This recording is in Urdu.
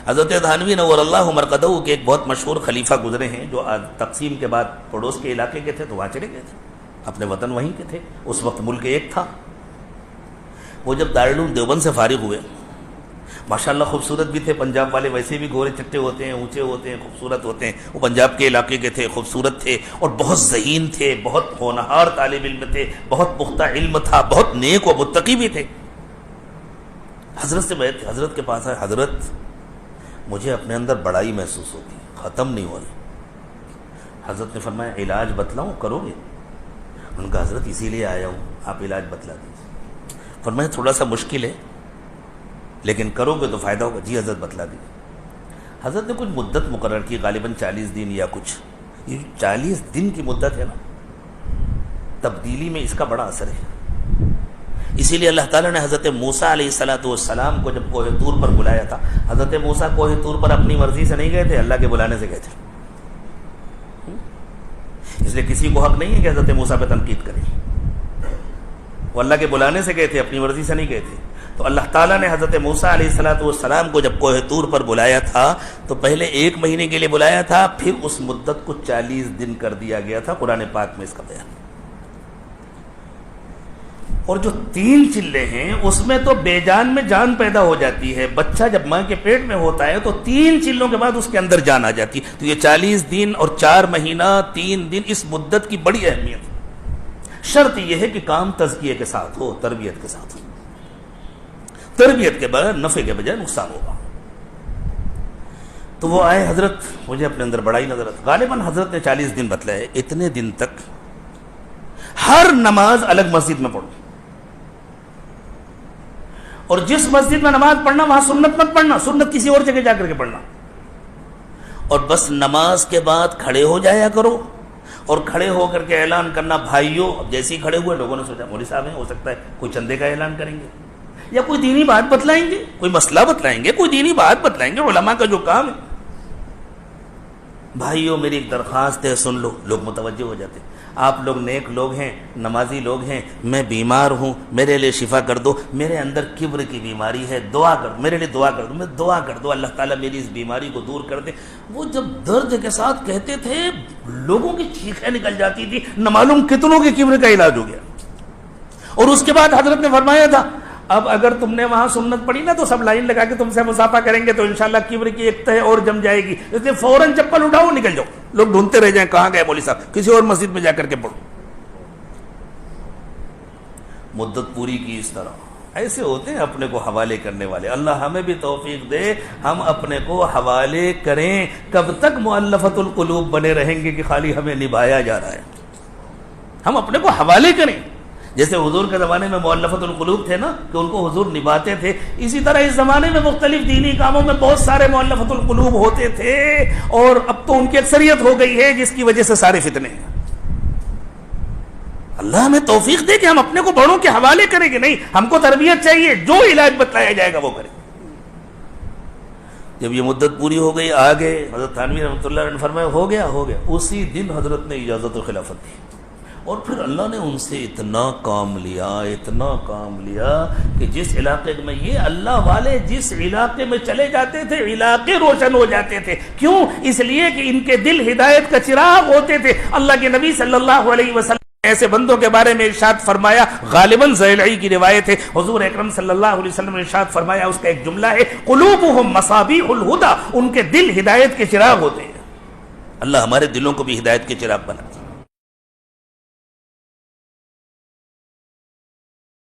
حضرت تھانوی نور اللہ مرقدہ کے ایک بہت مشہور خلیفہ گزرے ہیں جو تقسیم کے بعد پڑوس کے علاقے کے تھے تو وہاں چلے گئے تھے، اپنے وطن وہیں کے تھے، اس وقت ملک ایک تھا۔ وہ جب دارالعلوم دیوبند سے فارغ ہوئے، ماشاءاللہ خوبصورت بھی تھے، پنجاب والے ویسے بھی گورے چٹے ہوتے ہیں، اونچے ہوتے ہیں، خوبصورت ہوتے ہیں، وہ پنجاب کے علاقے کے تھے، خوبصورت تھے اور بہت ذہین تھے، بہت ہونہار طالب علم تھے، بہت پختہ علم تھا، بہت نیک و متقی بھی تھے۔ حضرت سے بیٹھے، حضرت کے پاس آئے، حضرت مجھے اپنے اندر بڑائی محسوس ہوتی ہے، ختم نہیں ہو رہی۔ حضرت نے فرمایا علاج بتلاؤں، کرو گے؟ ان کا حضرت اسی لیے آیا ہوں، آپ علاج بتلا دیجیے۔ فرمایا تھوڑا سا مشکل ہے لیکن کرو گے تو فائدہ ہوگا۔ جی حضرت بتلا دیجیے۔ حضرت نے کچھ مدت مقرر کی، غالباً 40 دن یا کچھ، یہ 40 دن کی مدت ہے نا، تبدیلی میں اس کا بڑا اثر ہے۔ اسی لیے اللہ تعالیٰ نے حضرت موسیٰ علیہ السلام کو جب کوہ طور پر بلایا تھا، حضرت موسیٰ کوہ طور پر اپنی مرضی سے نہیں گئے تھے، اللہ کے بلانے سے گئے تھے۔ اس لیے کسی کو حق نہیں ہے کہ حضرت موسیٰ پہ تنقید کرے، وہ اللہ کے بلانے سے گئے تھے، اپنی مرضی سے نہیں گئے تھے۔ تو اللہ تعالیٰ نے حضرت موسیٰ علیہ السلام کو جب کوہ طور پر بلایا تھا تو پہلے 1 مہینے کے لیے بلایا تھا، پھر اس مدت کو 40 دن کر دیا گیا تھا۔ قرآن پاک میں اس کا بیان۔ اور جو 3 چلے ہیں اس میں تو بے جان میں جان پیدا ہو جاتی ہے۔ بچہ جب ماں کے پیٹ میں ہوتا ہے تو 3 چلوں کے بعد اس کے اندر جان آ جاتی ہے۔ تو یہ 40 دن اور 4 مہینہ 3 دن اس مدت کی بڑی اہمیت ہے۔ شرط یہ ہے کہ کام تزکیے کے ساتھ ہو، تربیت کے ساتھ ہو۔ تربیت کے بغیر نفع کے بجائے نقصان ہوگا۔ تو وہ آئے، حضرت مجھے اپنے اندر بڑائی نظر آتی۔ غالباً حضرت نے 40 دن بتلائے، اتنے دن تک ہر نماز الگ مسجد میں پڑھو، اور جس مسجد میں نماز پڑھنا وہاں سنت مت پڑھنا، سنت کسی اور جگہ جا کر کے پڑھنا، اور بس نماز کے بعد کھڑے ہو جایا کرو، اور کھڑے ہو کر کے اعلان کرنا بھائیوں۔ اب جیسے ہی کھڑے ہوئے لوگوں نے سوچا مولوی صاحب ہیں، ہو سکتا ہے کوئی چندے کا اعلان کریں گے یا کوئی دینی بات بتلائیں گے، کوئی مسئلہ بتلائیں گے، کوئی دینی بات بتلائیں گے، علماء کا جو کام ہے۔ بھائیوں میری ایک درخواست ہے، سن لو۔ لوگ متوجہ ہو جاتے، آپ لوگ نیک لوگ ہیں، نمازی لوگ ہیں، میں بیمار ہوں، میرے لیے شفا کر دو، میرے اندر کبر کی بیماری ہے، دعا کر دو، میرے لیے دعا کر دو، میں دعا کر دو اللہ تعالیٰ میری اس بیماری کو دور کر دے۔ وہ جب درد کے ساتھ کہتے تھے لوگوں کی چیخیں نکل جاتی تھی، نہ معلوم کتنوں کے کبر کا علاج ہو گیا۔ اور اس کے بعد حضرت نے فرمایا تھا اب اگر تم نے وہاں سنت پڑھی نا تو سب لائن لگا کے تم سے مصافحہ کریں گے تو انشاءاللہ کبر کی ایک تہ اور جم جائے گی، اس لیے فوراً چپل اٹھاؤ نکل جاؤ۔ لوگ ڈھونڈتے رہ جائیں کہاں گئے مولوی صاحب، کسی اور مسجد میں جا کر کے پڑھو۔ مدت پوری کی اس طرح ایسے ہوتے ہیں اپنے کو حوالے کرنے والے۔ اللہ ہمیں بھی توفیق دے ہم اپنے کو حوالے کریں۔ کب تک مؤلفۃ القلوب بنے رہیں گے کہ خالی ہمیں نبھایا جا رہا ہے؟ ہم اپنے کو حوالے کریں۔ جیسے حضور کے زمانے میں مؤلفۃ القلوب تھے نا کہ ان کو حضور نبھاتے تھے، اسی طرح اس زمانے میں مختلف دینی کاموں میں بہت سارے مؤلفۃ القلوب ہوتے تھے، اور اب تو ان کی اکثریت ہو گئی ہے جس کی وجہ سے سارے فتنے ہیں۔ اللہ ہمیں توفیق دے کہ ہم اپنے کو بڑوں کے حوالے کریں گے، نہیں ہم کو تربیت چاہیے، جو علاج بتلایا جائے گا وہ کریں۔ جب یہ مدت پوری ہو گئی آگے حضرت تھانوی رحمۃ اللہ علیہ نے فرمایا ہو گیا، اسی دن حضرت نے اجازت و خلافت دی، اور پھر اللہ نے ان سے اتنا کام لیا کہ جس علاقے میں یہ اللہ والے جس علاقے میں چلے جاتے تھے علاقے روشن ہو جاتے تھے۔ کیوں؟ اس لیے کہ ان کے دل ہدایت کا چراغ ہوتے تھے۔ اللہ کے نبی صلی اللہ علیہ وسلم ایسے بندوں کے بارے میں ارشاد فرمایا، غالباً زیلعی کی روایت ہے، حضور اکرم صلی اللہ علیہ وسلم نے ارشاد فرمایا، اس کا ایک جملہ ہے قلوبہم مصابیح الہدی، ان کے دل ہدایت کے چراغ ہوتے ہیں۔ اللہ ہمارے دلوں کو بھی ہدایت کے چراغ بنا۔